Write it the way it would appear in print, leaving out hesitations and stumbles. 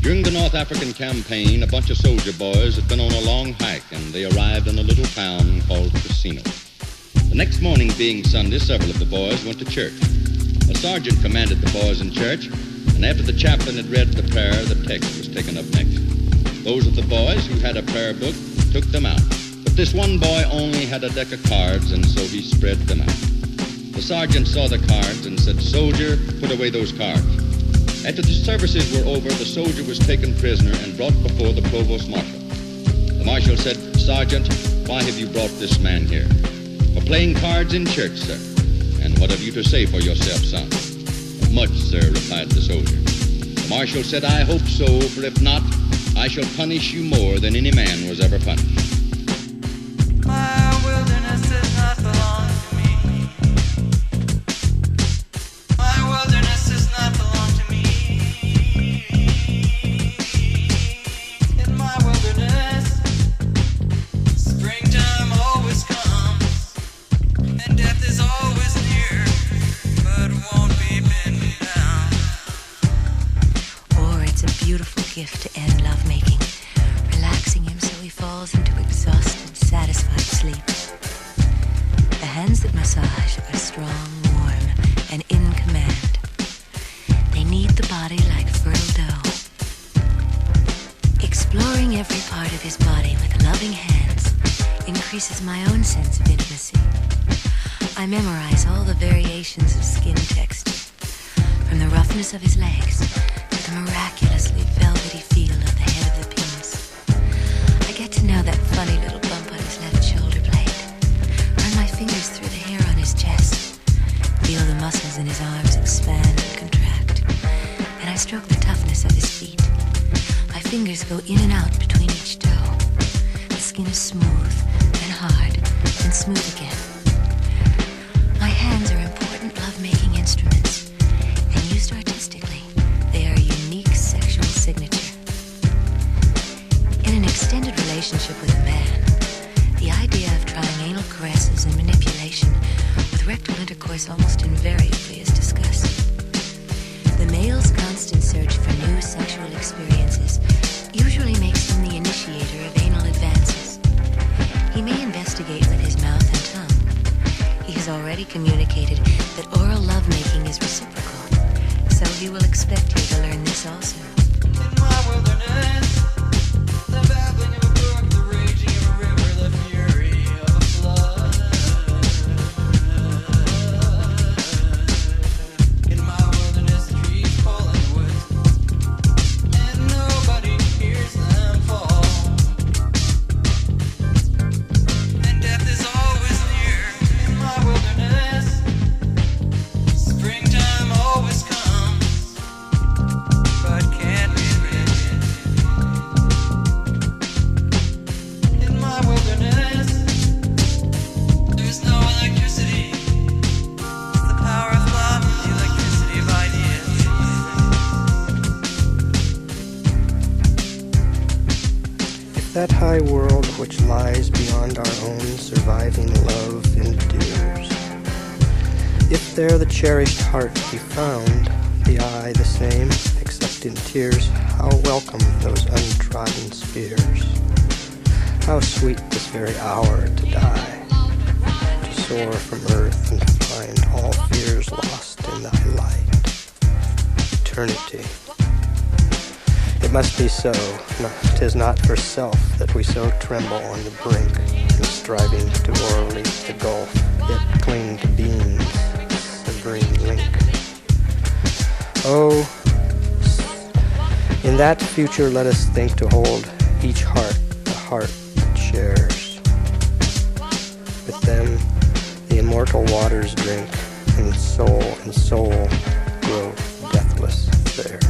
During the North African campaign, a bunch of soldier boys had been on a long hike, and they arrived in a little town called Casino. The next morning, being Sunday, several of the boys went to church. A sergeant commanded the boys in church, and after the chaplain had read the prayer, the text was taken up next. Those of the boys who had a prayer book took them out, but this one boy only had a deck of cards, and so he spread them out. The sergeant saw the cards and said, "Soldier, put away those cards." After the services were over, the soldier was taken prisoner and brought before the provost marshal. The marshal said, "Sergeant, why have you brought this man here?" "For playing cards in church, sir." "And what have you to say for yourself, son?" "Much, sir," replied the soldier. The marshal said, "I hope so, for if not, I shall punish you more than any man was ever punished." My wilderness does not belong to me. My wilderness does not belong to me. In my wilderness, springtime always comes, and death is always near, but won't be pinned down. Or it's a beautiful gift to end lovemaking, relaxing him so he falls into exhausted, satisfied sleep. The hands that massage are strong, warm, and in command. They knead the body like fertile dough. Exploring every part of his body with loving hands increases my own sense of intimacy. I memorize all the variations of skin texture, from the roughness of his legs to the miraculously velvety feel of the head of the penis. I get to know that funny little bump on his left shoulder blade, run my fingers through the hair on his chest, feel the muscles in his arms expand and contract, and I stroke the toughness of his feet. My fingers go in and out between each toe. The skin is smooth, then hard, then smooth again. My hands are important love-making instruments, and used artistically, they are a unique sexual signature. In an extended relationship with a man, the idea of trying anal caresses and manipulation with rectal intercourse almost invariably is discussed. The male's constant search for new sexual experiences usually makes him the initiator of anal advances. He may investigate with his mouth and tongue. He has already communicated that oral lovemaking is reciprocal, so he will expect you to learn this also. In my wilderness, the babbling of a brook, the raging of a river, the fury of a flood. In my wilderness, the trees fall in the woods, and nobody hears them fall. And death is always near. In my wilderness, springtime always comes, but can't be predicted. In my wilderness, there's no electricity. It's the power of love, the electricity of ideas. If that high world which lies beyond our own surviving love endures, if there the cherished heart be found, the eye the same, except in tears, how welcome those untrodden spheres. How sweet this very hour to die, to soar from earth and find all fears lost in thy light. Eternity. It must be so. 'Tis not for self that we so tremble on the brink, and striving to o'erleap the gulf, yet cling to being's severing link. Oh, in that future let us think to hold each heart the heart that shares. With them the immortal waters drink, and soul grow deathless there.